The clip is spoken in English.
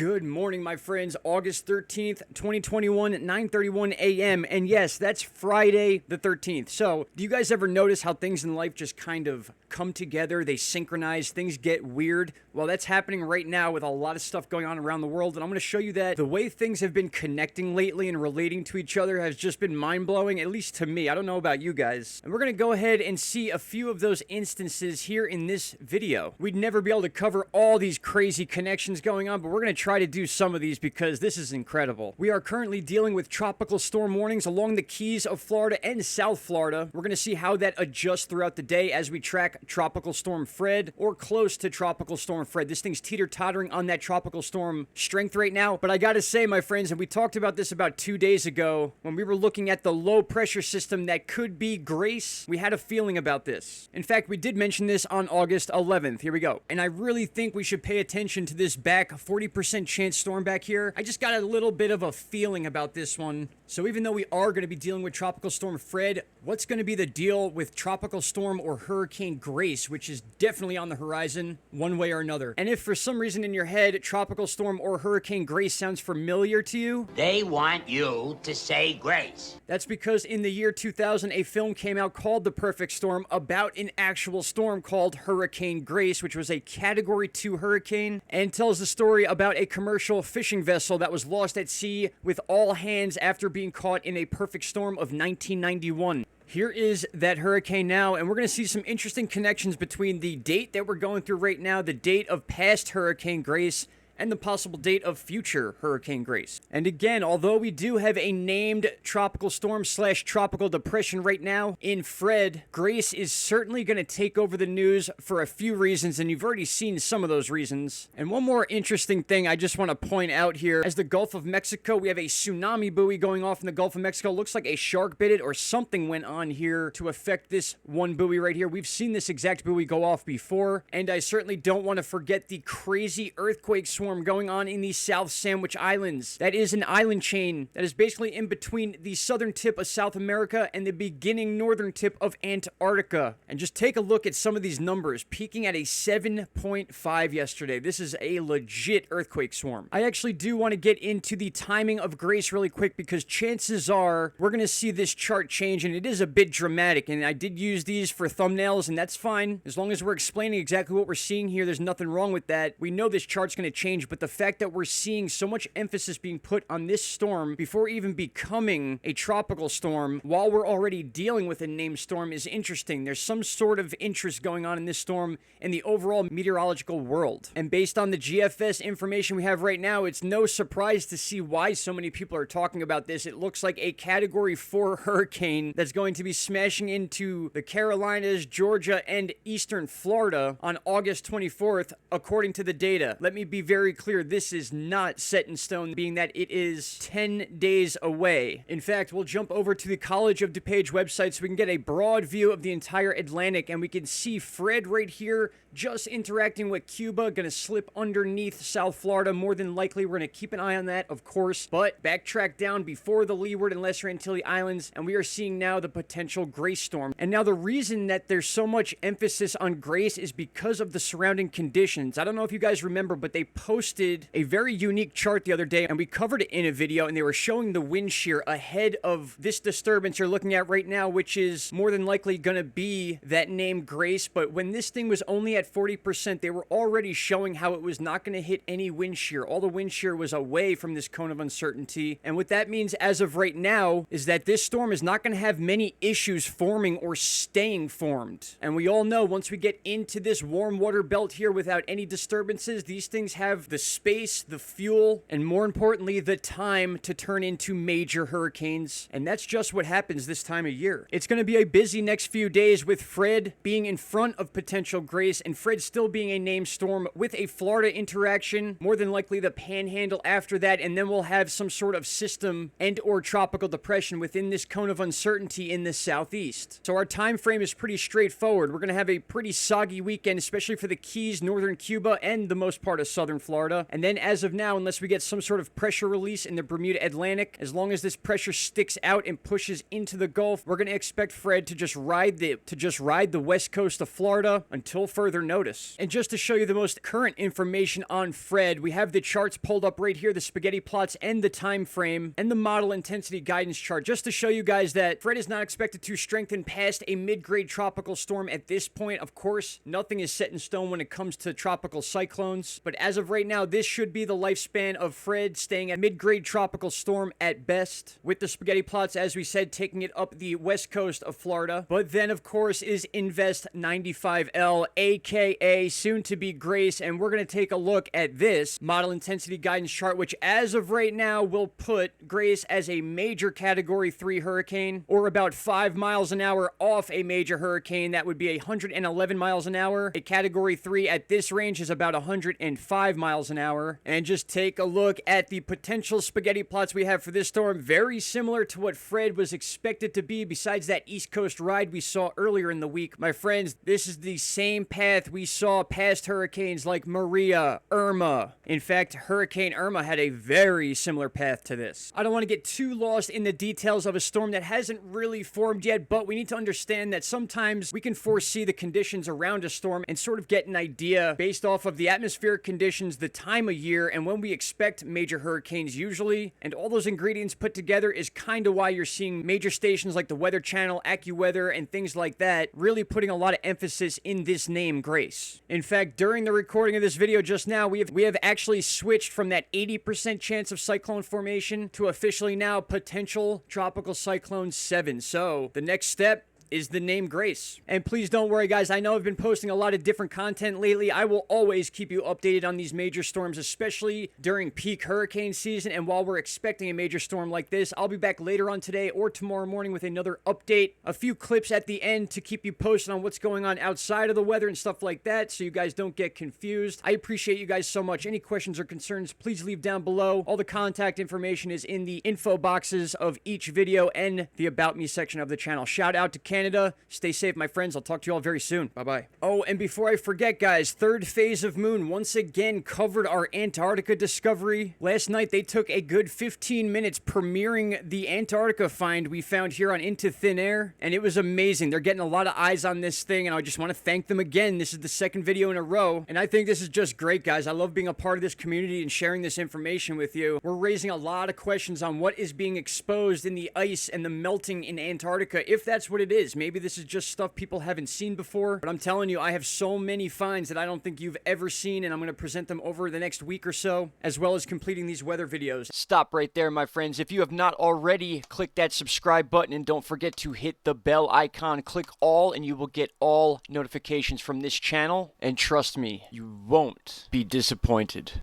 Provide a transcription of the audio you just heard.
Good morning, my friends. August 13th, 2021, 9:31 a.m. And yes, that's Friday the 13th. So, do you guys ever notice how things in life just kind of come together? They synchronize, things get weird. Well, that's happening right now with a lot of stuff going on around the world. And I'm going to show you that the way things have been connecting lately and relating to each other has just been mind-blowing, at least to me. I don't know about you guys. And we're going to go ahead and see a few of those instances here in this video. We'd never be able to cover all these crazy connections going on, but we're going to try to do some of these because this is incredible. We are currently dealing with tropical storm warnings along the Keys of Florida and South Florida. We're going to see how that adjusts throughout the day as we track Tropical Storm Fred or close to Tropical Storm Fred. This thing's teeter-tottering on that tropical storm strength right now. But I gotta say, my friends, and we talked about this about 2 days ago when we were looking at the low pressure system that could be Grace, we had a feeling about this. In fact, we did mention this on August 11th. Here we go. And I really think we should pay attention to this back 40% chance storm back here. I just got a little bit of a feeling about this one. So even though we are going to be dealing with Tropical Storm Fred, what's going to be the deal with Tropical Storm or Hurricane Grace, which is definitely on the horizon one way or another? And if for some reason in your head, Tropical Storm or Hurricane Grace sounds familiar to you, they want you to say grace. That's because in the year 2000, a film came out called The Perfect Storm about an actual storm called Hurricane Grace, which was a Category 2 hurricane, and tells the story about a commercial fishing vessel that was lost at sea with all hands after being caught in a perfect storm of 1991. Here is that hurricane now, and we're going to see some interesting connections between the date that we're going through right now, the date of past Hurricane Grace, and the possible date of future Hurricane Grace. And again, although we do have a named tropical storm / tropical depression right now in Fred, Grace is certainly going to take over the news for a few reasons, and you've already seen some of those reasons. And one more interesting thing I just want to point out here, as the Gulf of Mexico, we have a tsunami buoy going off in the Gulf of Mexico. Looks like a shark bit it or something went on here to affect this one buoy right here. We've seen this exact buoy go off before, and I certainly don't want to forget the crazy earthquake swarm going on in the South Sandwich Islands. That is an island chain that is basically in between the southern tip of South America and the beginning northern tip of Antarctica. And just take a look at some of these numbers, peaking at a 7.5 yesterday. This is a legit earthquake swarm. I actually do want to get into the timing of Grace really quick because chances are we're going to see this chart change, and it is a bit dramatic, and I did use these for thumbnails, and that's fine. As long as we're explaining exactly what we're seeing here, there's nothing wrong with that. We know this chart's going to change, but the fact that we're seeing so much emphasis being put on this storm before even becoming a tropical storm while we're already dealing with a named storm is interesting. There's some sort of interest going on in this storm in the overall meteorological world. And based on the GFS information we have right now, it's no surprise to see why so many people are talking about this. It looks like a Category 4 hurricane that's going to be smashing into the Carolinas, Georgia, and eastern Florida on August 24th, according to the data. Let me be very clear, this is not set in stone, being that it is 10 days away. In fact, we'll jump over to the College of DuPage website so we can get a broad view of the entire Atlantic, and we can see Fred right here just interacting with Cuba, gonna slip underneath South Florida. More than likely, we're gonna keep an eye on that, of course, but backtrack down before the Leeward and Lesser Antilles Islands, and we are seeing now the potential Grace storm. And now the reason that there's so much emphasis on Grace is because of the surrounding conditions. I don't know if you guys remember, but they posted a very unique chart the other day, and we covered it in a video, and they were showing the wind shear ahead of this disturbance you're looking at right now, which is more than likely gonna be that named Grace. But when this thing was only at 40%, they were already showing how it was not going to hit any wind shear. All the wind shear was away from this cone of uncertainty. And what that means as of right now is that this storm is not going to have many issues forming or staying formed. And we all know once we get into this warm water belt here without any disturbances, these things have the space, the fuel, and more importantly, the time to turn into major hurricanes. And that's just what happens this time of year. It's going to be a busy next few days with Fred being in front of potential Grace and Fred still being a named storm with a Florida interaction, more than likely the Panhandle after that, and then we'll have some sort of system and or tropical depression within this cone of uncertainty in the southeast. So our time frame is pretty straightforward. We're going to have a pretty soggy weekend, especially for the Keys, northern Cuba, and the most part of southern Florida. Florida. And then as of now, unless we get some sort of pressure release in the Bermuda Atlantic, as long as this pressure sticks out and pushes into the Gulf, we're going to expect Fred to just ride the west coast of Florida until further notice. And just to show you the most current information on Fred, we have the charts pulled up right here, the spaghetti plots and the time frame and the model intensity guidance chart, just to show you guys that Fred is not expected to strengthen past a mid-grade tropical storm at this point. Of course, nothing is set in stone when it comes to tropical cyclones, but as of right now, this should be the lifespan of Fred, staying at mid-grade tropical storm at best, with the spaghetti plots, as we said, taking it up the west coast of Florida. But then, of course, is Invest 95L, aka soon to be Grace, and we're going to take a look at this model intensity guidance chart, which as of right now will put Grace as a major category 3 hurricane, or about 5 miles an hour off a major hurricane. That would be 111 miles an hour. A category 3 at this range is about 105 miles an hour. And just take a look at the potential spaghetti plots we have for this storm. Very similar to what Fred was expected to be, besides that East Coast ride we saw earlier in the week. My friends, this is the same path we saw past hurricanes like Maria, Irma. In fact, Hurricane Irma had a very similar path to this. I don't want to get too lost in the details of a storm that hasn't really formed yet, but we need to understand that sometimes we can foresee the conditions around a storm and sort of get an idea based off of the atmospheric conditions, the time of year, and when we expect major hurricanes usually. And all those ingredients put together is kind of why you're seeing major stations like the Weather Channel, AccuWeather, and things like that really putting a lot of emphasis in this name, Grace. In fact, during the recording of this video just now, we have actually switched from that 80% chance of cyclone formation to officially now potential tropical cyclone 7. So the next step is the name Grace. And please don't worry, guys. I know I've been posting a lot of different content lately. I will always keep you updated on these major storms, especially during peak hurricane season. And while we're expecting a major storm like this, I'll be back later on today or tomorrow morning with another update. A few clips at the end to keep you posted on what's going on outside of the weather and stuff like that, so you guys don't get confused. I appreciate you guys so much. Any questions or concerns, please leave down below. All the contact information is in the info boxes of each video and the About Me section of the channel. Shout out to Canada. Stay safe, my friends. I'll talk to you all very soon. Bye-bye. Oh, and before I forget, guys, third phase of Moon once again covered our Antarctica discovery. Last night, they took a good 15 minutes premiering the Antarctica find we found here on Into Thin Air, and it was amazing. They're getting a lot of eyes on this thing, and I just want to thank them again. This is the second video in a row, and I think this is just great, guys. I love being a part of this community and sharing this information with you. We're raising a lot of questions on what is being exposed in the ice and the melting in Antarctica, if that's what it is. Maybe this is just stuff people haven't seen before, but I'm telling you, I have so many finds that I don't think you've ever seen, and I'm going to present them over the next week or so, as well as completing these weather videos. Stop right there, my friends. If you have not already, click that subscribe button, and don't forget to hit the bell icon. Click all, and you will get all notifications from this channel, and trust me, you won't be disappointed.